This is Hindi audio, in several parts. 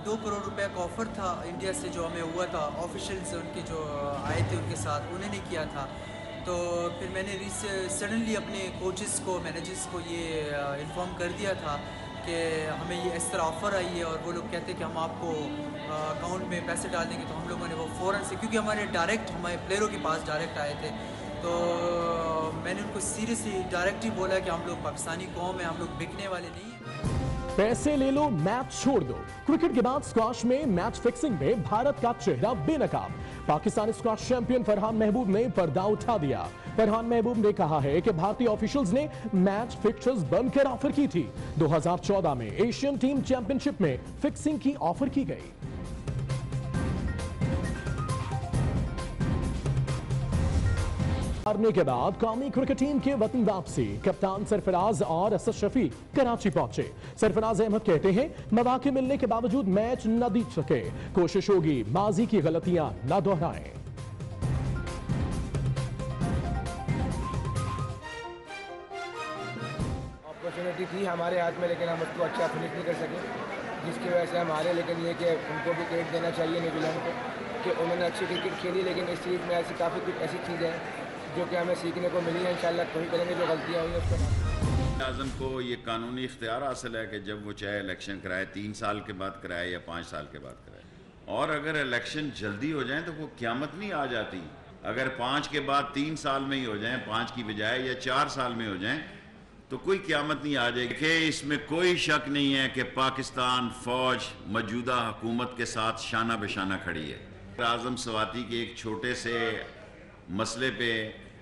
2 करोड़ रुपए का ऑफ़र था इंडिया से जो हमें हुआ था, ऑफिशियल्स उनके जो आए थे उनके साथ उन्होंने किया था। तो फिर मैंने सडनली अपने कोचेस को, मैनेजर्स को ये इन्फॉर्म कर दिया था कि हमें ये इस तरह ऑफ़र आई है और वो लोग कहते हैं कि हम आपको अकाउंट में पैसे डाल देंगे। तो हम लोगों ने वो फ़ौरन से, क्योंकि हमारे प्लेयरों के पास डायरेक्ट आए थे, तो मैंने उनको सीरियसली डायरेक्ट ही बोला कि हम लोग पाकिस्तानी कौम है, हम लोग बिकने वाले नहीं हैं। पैसे ले लो, मैच छोड़ दो। क्रिकेट के बाद स्क्वॉश में मैच फिक्सिंग में भारत का चेहरा बेनकाब। पाकिस्तानी स्क्वॉश चैंपियन फरहान महबूब ने पर्दा उठा दिया। फरहान महबूब ने कहा है कि भारतीय ऑफिशियल्स ने मैच फिक्चर्स बनकर ऑफर की थी। 2014 में एशियन टीम चैंपियनशिप में फिक्सिंग की ऑफर की गई। हारने के बाद कौमी क्रिकेट टीम के वतन वापसी, कप्तान सरफराज और असद शफी कराची पहुंचे। सरफराज अहमद कहते हैं मौके मिलने के बावजूद मैच न जीत सके, कोशिश होगी माजी की गलतियां न दोहराएं। अपॉर्चुनिटी थी हमारे हाथ में, लेकिन हम उसको अच्छा फिनिश नहीं कर सके, जिसकी वजह से हम हारे। लेकिन ये कि उनको भी क्रेडिट देना चाहिए न्यूजीलैंड को कि उन्होंने अच्छी क्रिकेट खेली, लेकिन इस चीज़ में ऐसी काफ़ी कुछ ऐसी चीज़ें हैं जो कि हमें सीखने को मिली है। इंशाल्लाह कोई करेंगे जो गलतियाँ हुई उसको। आज़म को ये कानूनी इख्तियार हासिल है कि जब वो चाहे इलेक्शन कराए, 3 साल के बाद कराए या 5 साल के बाद कराए। और अगर इलेक्शन जल्दी हो जाए तो वो क़यामत नहीं आ जाती। अगर 5 के बाद 3 साल में ही हो जाए, 5 की बजाय, या 4 साल में हो जाए, तो कोई क़यामत नहीं आ जाएगी। इसमें कोई शक नहीं है कि पाकिस्तान फ़ौज मौजूदा हुकूमत के साथ शाना बेशाना खड़ी है। आज़म सवाती के एक छोटे से मसले पे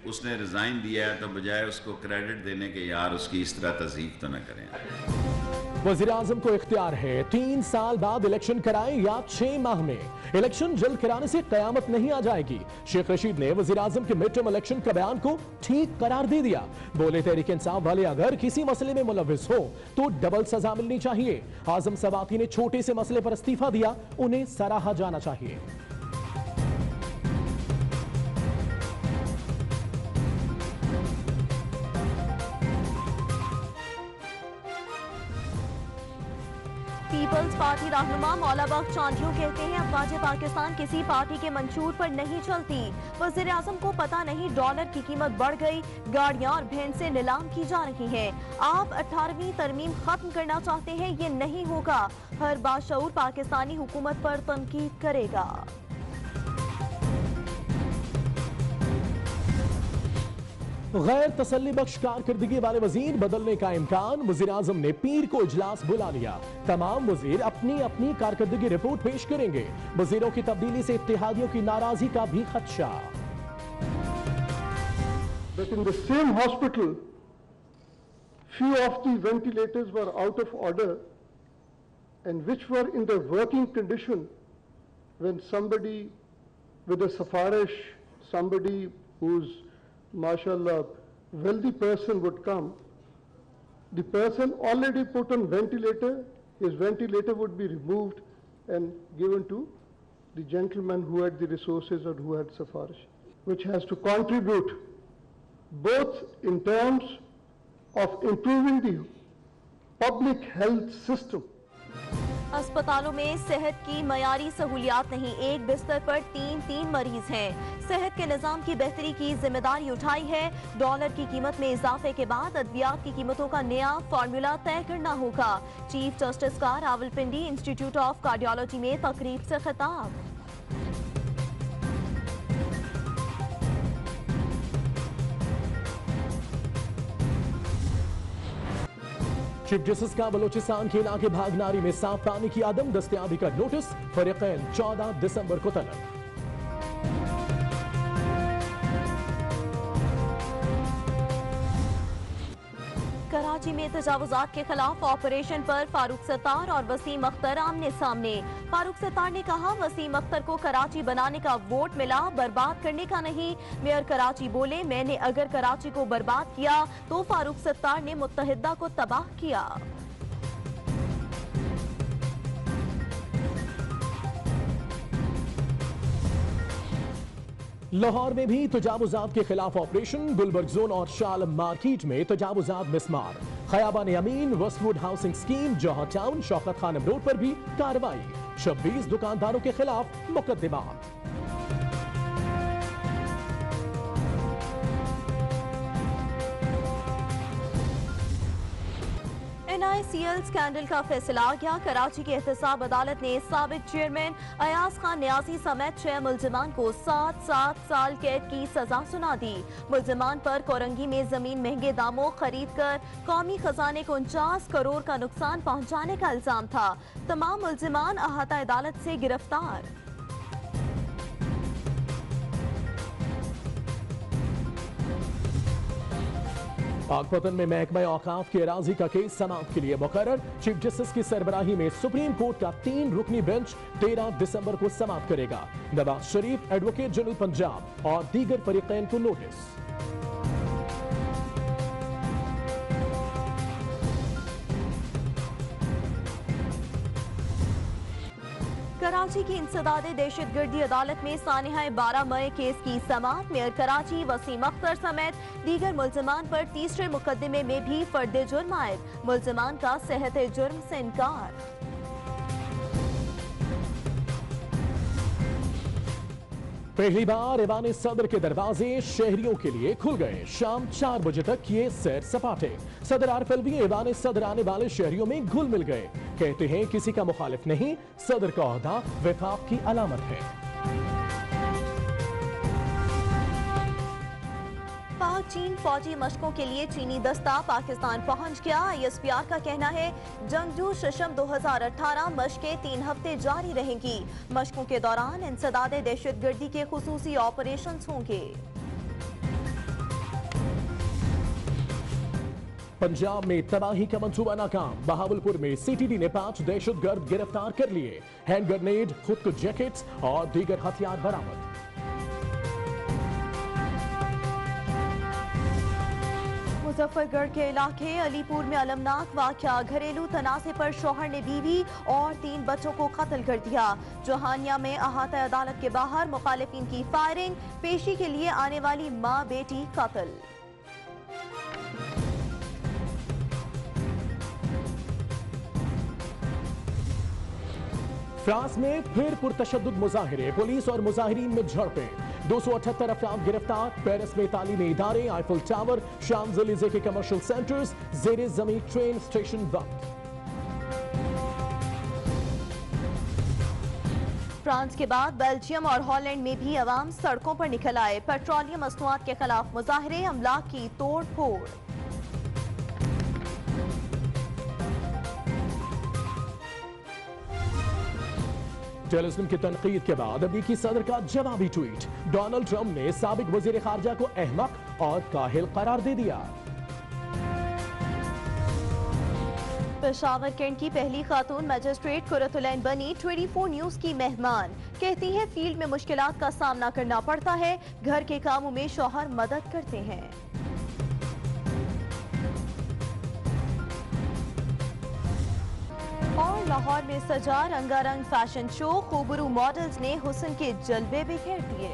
उसने रिजाइन दिया है, तो बजाय उसको क्रेडिट देने के यार उसकी इस तरह तज़ीफ तो न करें। वज़ीर आज़म को इख्तियार है 3 साल बाद इलेक्शन कराएं या 6 माह में। इलेक्शन जल्द कराने से कयामत नहीं आ जाएगी। शेख रशीद ने वज़ीर आज़म के मिड टर्म इलेक्शन का बयान को ठीक करार दे दिया। बोले तहरीक इंसाफ वाले अगर किसी मसले में मुलव्विस हो तो डबल सजा मिलनी चाहिए। आज़म सवाती ने छोटे से मसले पर इस्तीफा दिया, उन्हें सराहा जाना चाहिए। पीपल्स पार्टी रहनुमा मौला बख्श चांदियों कहते हैं अफवाज पाकिस्तान किसी पार्टी के मंशूर पर नहीं चलती। वज़ीर आज़म को पता नहीं डॉलर की कीमत बढ़ गई, गाड़ियां और भैंसें नीलाम की जा रही हैं। आप 18वीं तरमीम खत्म करना चाहते हैं, ये नहीं होगा। हर बाशऊर पाकिस्तानी हुकूमत पर तनकीद करेगा। गैर तसल्ली बख्श कारकर्दगी वाले वजीर बदलने का इम्कान। वजीर आजम ने पीर को इजलास बुला लिया। तमाम वजीर अपनी अपनी कारकर्दगी रिपोर्ट पेश करेंगे। वजीरों की तब्दीली से इत्तेहादियों की नाराजगी का भी खदशा। But in the same hospital, few of the ventilators were out of order and which were in the working condition when somebody with a safarish, somebody who's mashallah wealthy person would come, the person already put on ventilator, his ventilator would be removed and given to the gentleman who had the resources or who had safarish, which has to contribute both in terms of improving the public health system. अस्पतालों में सेहत की मयारी सहूलियात नहीं, एक बिस्तर पर 3 मरीज हैं। सेहत के निजाम की बेहतरी की जिम्मेदारी उठाई है। डॉलर की कीमत में इजाफे के बाद अद्वियात की कीमतों का नया फार्मूला तय करना होगा। चीफ जस्टिस का रावलपिंडी इंस्टीट्यूट ऑफ कार्डियोलॉजी में तकरीब से खिताब। चीफ जस्टिस का बलोचिस्तान के इलाके भागनारी में साफ पानी की आदम दस्तयाबी का नोटिस। फरीकैन 14 दिसंबर को तलब। कराची में तजावुजात के खिलाफ ऑपरेशन पर फारूक सत्तार और वसीम अख्तर आमने सामने। फारूक सत्तार ने कहा वसीम अख्तर को कराची बनाने का वोट मिला, बर्बाद करने का नहीं। मेयर कराची बोले मैंने अगर कराची को बर्बाद किया तो फारूक सत्तार ने मुत्तहिदा को तबाह किया। लाहौर में भी तजावुजात के खिलाफ ऑपरेशन। गुलबर्ग जोन और शालम मार्केट में तजावुजात मिसमार। खयाबान अमीन वेस्टवुड हाउसिंग स्कीम जहां टाउन शौकत खानम रोड पर भी कार्रवाई, 26 दुकानदारों के खिलाफ मुकदमात। NICL स्कैंडल का फैसला आ गया। कराची की एहतसाब अदालत ने साबिक चेयरमैन अयाज खान न्याजी समेत 6 मुल्जिमान को 7 साल कैद की सजा सुना दी। मुल्जिमान पर कोरंगी में जमीन महंगे दामों खरीद कर कौमी खजाने को 49 करोड़ का नुकसान पहुंचाने का इल्जाम था। तमाम मुल्जिमान अहाता अदालत से गिरफ्तार। पाकपतन में महकमा औकाफ की अराजी का केस समाअत के लिए मुकर्रर। चीफ जस्टिस की सरबराही में सुप्रीम कोर्ट का 3 रुकनी बेंच 13 दिसंबर को समाअत करेगा। नवाज शरीफ, एडवोकेट जनरल पंजाब और दीगर फरीकैन को नोटिस। कराची की इंसदादे दहशतगर्दी अदालत में सानिहा 12 मई केस की समाअत। मेयर कराची वसीम अख्तर समेत दीगर मुल्जिमान पर तीसरे मुकदमे में भी फर्द जुर्म आयद। मुल्जिमान का सेहत जुर्म से इनकार। पहली बार ऐवान सदर के दरवाजे शहरियों के लिए खुल गए। शाम 4 बजे तक ये सैर सपाटे। सदर आरिफ अलवी ऐवान सदर आने वाले शहरियों में घुल मिल गए। कहते हैं किसी का मुखालिफ नहीं, सदर का ओहदा वफाक की अलामत है। पाक चीन फौजी मशकों के लिए चीनी दस्ता पाकिस्तान पहुंच गया। ISPR का कहना है जंगजू शशम 2018 मशकें 3 हफ्ते जारी रहेंगी। मशकों के दौरान इंसदादे दहशतगर्दी के खुसूसी ऑपरेशंस होंगे। पंजाब में तबाही का मंसूबा नाकाम। बहावलपुर में CTD ने 5 दहशतगर्द गिरफ्तार कर लिए। हैंड ग्रेनेड, खुदकुश जैकेट्स और दीगर हथियार बरामद। मुजफ्फरगढ़ के इलाके अलीपुर में अलमनाक वाकया। घरेलू तनाज़े पर शौहर ने बीवी और 3 बच्चों को कत्ल कर दिया। जोहानिया में अहाता अदालत के बाहर मुखालिफिन की फायरिंग। पेशी के लिए आने वाली मां बेटी कत्ल। फ्रांस में फिर पुरतशद्दुद मुजाहिरे। पुलिस और मुजाहिरीन में झड़पें। 278 अफराद गिरफ्तार। पेरिस में तालीमी इदारे, आईफल टावर, शाम्स-एलिज़े के कमर्शियल सेंटर्स, ज़ेरे ज़मीन ट्रेन स्टेशन बंद। फ्रांस के बाद बेल्जियम और हॉलैंड में भी अवाम सड़कों पर निकल आए। पेट्रोलियम मसनूआत के खिलाफ मुजाहिरे, अमलाक की तोड़ फोड़। टेलिस्म की तनकीद के बाद अमरीकी सदर का जवाबी ट्वीट। डोनाल्ड ट्रंप ने साबिक वजीर खारजा को अहमक और काहिल करार दे दिया। पेशावर कैंट की पहली खातून मजिस्ट्रेट कुरतुलैन बनी 24 न्यूज की मेहमान। कहती है फील्ड में मुश्किलात का सामना करना पड़ता है, घर के कामों में शौहर मदद करते हैं। और लाहौर में सजा रंगारंग फैशन शो। खूबरू मॉडल्स ने हुस्न के जलवे बिखेर दिए।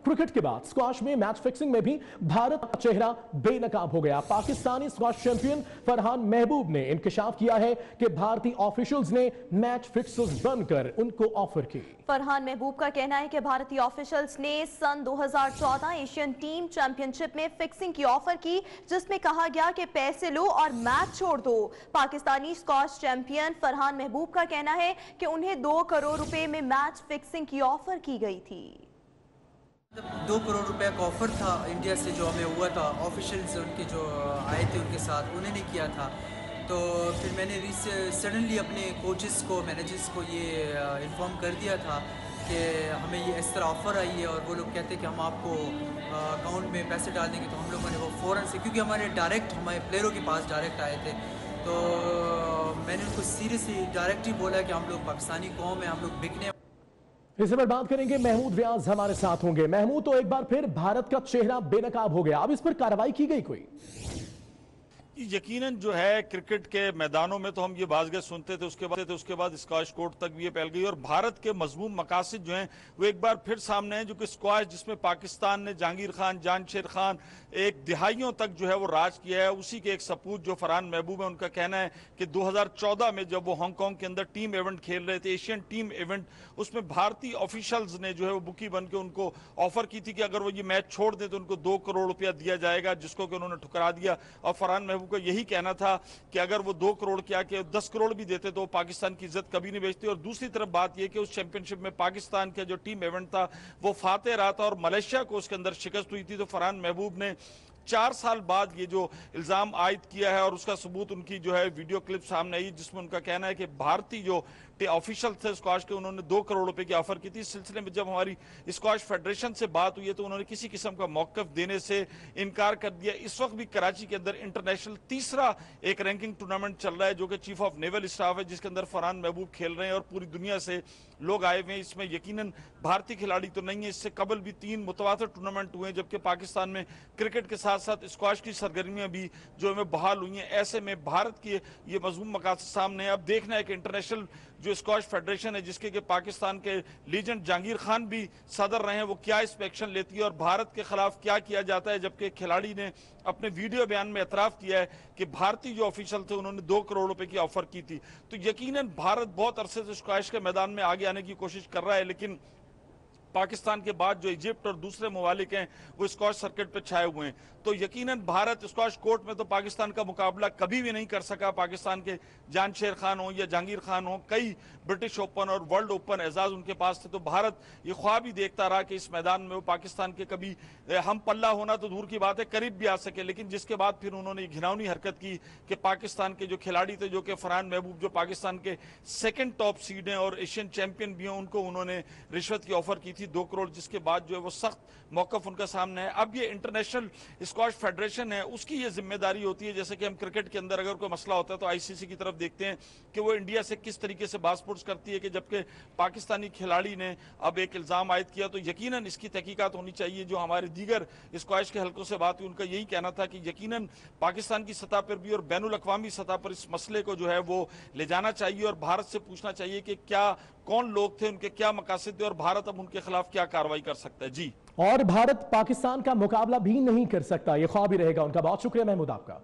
क्रिकेट के बाद स्क्वाश में मैच फिक्सिंग में भी भारत का चेहरा बेनकाब हो गया। पाकिस्तानी स्क्वाश चैंपियन फरहान महबूब ने इंकशाफ किया है कि भारतीय ऑफिशियल्स ने मैच फिक्सर्स बनकर उनको ऑफर की। फरहान महबूब का कहना है कि भारतीय ऑफिशियल्स ने सन 2014 एशियन टीम चैंपियनशिप में फिक्सिंग की ऑफर की, जिसमें कहा गया कि पैसे लो और मैच छोड़ दो। पाकिस्तानी स्क्वाश चैंपियन फरहान महबूब का कहना है कि उन्हें 2 करोड़ रुपए में मैच फिक्सिंग की ऑफर की गई थी। 2 करोड़ रुपए का ऑफ़र था इंडिया से जो हमें हुआ था। ऑफिशियल्स उनके जो आए थे उनके साथ उन्होंने किया था। तो फिर मैंने सडनली अपने कोचेस को, मैनेजर्स को ये इन्फॉर्म कर दिया था कि हमें ये इस तरह ऑफ़र आई है और वो लोग कहते हैं कि हम आपको अकाउंट में पैसे डाल देंगे। तो हम लोगों ने वो फ़ौरन से, क्योंकि हमारे प्लेयरों के पास डायरेक्ट आए थे, तो मैंने उनको सीरियसली डायरेक्ट ही बोला कि हम लोग पाकिस्तानी कौम है, हम लोग बिकने। इसी पर बात करेंगे, महमूद व्यास हमारे साथ होंगे। महमूद, तो एक बार फिर भारत का चेहरा बेनकाब हो गया, अब इस पर कार्रवाई की गई कोई? यकीनन जो है क्रिकेट के मैदानों में तो हम ये बाज़ सुनते थे, उसके बाद स्क्वाश कोर्ट तक भी ये फैल गई और भारत के मजमूम मकासद जो हैं वो एक बार फिर सामने हैं, जो कि स्क्वाश जिसमें पाकिस्तान ने जहांगीर खान, जानशेर खान एक दिहाइयों तक जो है वो राज किया है, उसी के एक सपूत जो फरहान महबूब है, उनका कहना है कि 2014 में जब वो हांगकांग के अंदर टीम इवेंट खेल रहे थे, एशियन टीम इवेंट, उसमें भारतीय ऑफिशियल्स ने जो है वो बुकी बन के उनको ऑफर की थी कि अगर वो ये मैच छोड़ दें तो उनको 2 करोड़ रुपया दिया जाएगा, जिसको कि उन्होंने ठुकरा दिया। और फरहान महबूब को यही कहना था कि अगर वो 2 करोड़ क्या कि 10 करोड़ भी देते तो पाकिस्तान की इज्जत कभी नहीं बेचती। और दूसरी तरफ बात यह कि उस चैंपियनशिप में पाकिस्तान का जो टीम इवेंट था वो फातेह रहा था और मलेशिया को उसके अंदर शिकस्त हुई थी। तो फरहान महबूब ने 4 साल बाद ये जो इल्जाम आयद किया है और उसका सबूत उनकी जो है वीडियो क्लिप सामने आई, जिसमें उनका कहना है कि भारतीय जो ऑफिशियल थे स्क्वाश के, उन्होंने 2 करोड़ रुपए की ऑफर की थी। इस सिलसिले में जब हमारी स्क्वाश फेडरेशन से बात हुई है तो उन्होंने किसी किस्म का मौकफ देने से इनकार कर दिया। इस वक्त भी कराची के अंदर इंटरनेशनल तीसरा एक रैंकिंग टूर्नामेंट चल रहा है, जो कि चीफ ऑफ नेवल स्टाफ है, जिसके अंदर फरहान महबूब खेल रहे हैं और पूरी दुनिया से लोग आए हुए हैं। इसमें यकीनन भारतीय खिलाड़ी तो नहीं है, इससे कबल भी 3 मुतवातिर टूर्नामेंट हुए, जबकि पाकिस्तान में क्रिकेट के साथ साथ स्क्वाश की सरगर्मियां भी जो है बहाल हुई हैं। ऐसे में भारत की ये मजमूम मकासद सामने है। अब देखना है कि इंटरनेशनल जो स्क्वाश फेडरेशन है, जिसके कि पाकिस्तान के लीजेंड जहांगीर खान भी सदर रहे हैं, वो क्या इस पे एक्शन लेती है और भारत के खिलाफ क्या किया जाता है। जबकि खिलाड़ी ने अपने वीडियो बयान में एतराफ किया है कि भारतीय जो ऑफिशियल थे उन्होंने 2 करोड़ रुपए की ऑफर की थी। तो यकीनन भारत बहुत अरसे से स्क्वाश के मैदान में आगे आने की कोशिश कर रहा है, लेकिन पाकिस्तान के बाद जो इजिप्ट और दूसरे ममालिक हैं वो स्क्वाश सर्किट पर छाए हुए हैं। तो यकीनन भारत स्क्वाश कोर्ट में तो पाकिस्तान का मुकाबला कभी भी नहीं कर सका। पाकिस्तान के जानशेर खान हो या जहांगीर खान हो, कई ब्रिटिश ओपन और वर्ल्ड ओपन एजाज उनके पास थे। तो भारत ये ख्वाब ही देखता रहा कि इस मैदान में वो पाकिस्तान के कभी हम पल्ला होना तो दूर की बात है, करीब भी आ सके। लेकिन जिसके बाद फिर उन्होंने घिनौनी हरकत की कि पाकिस्तान के जो खिलाड़ी थे, जो कि फरहान महबूब जो पाकिस्तान के सेकेंड टॉप सीड हैं और एशियन चैंपियन भी हैं, उनको उन्होंने रिश्वत की ऑफर की थी 2 करोड़, जिसके बाद जो है वो सख्त मौकफ उनका सामने है। अब ये इंटरनेशनल स्क्वाश फेडरेशन है, उसकी ये जिम्मेदारी होती है, जैसे कि हम क्रिकेट के अंदर अगर कोई मसला होता है तो आईसीसी की तरफ देखते हैं कि वो इंडिया से किस तरीके से बासपुर्स करती है। कि जबकि पाकिस्तानी खिलाड़ी ने अब एक इल्जाम आयद किया तो यकीनन इसकी तहकीकात होनी चाहिए। जो हमारे दीगर स्क्वाश के हलकों से बात हुई, उनका यही कहना था कि यकीनन पाकिस्तान की सतह पर भी और बैनुल अक़वामी सतह पर इस मसले को जो है वो ले जाना चाहिए और भारत से पूछना चाहिए कि क्या कौन लोग थे, उनके क्या मकासद थे और भारत अब उनके खिलाफ क्या कार्रवाई कर सकता है। जी, और भारत पाकिस्तान का मुकाबला भी नहीं कर सकता, यह ख्वाब ही रहेगा उनका। बहुत शुक्रिया महमूद आपका।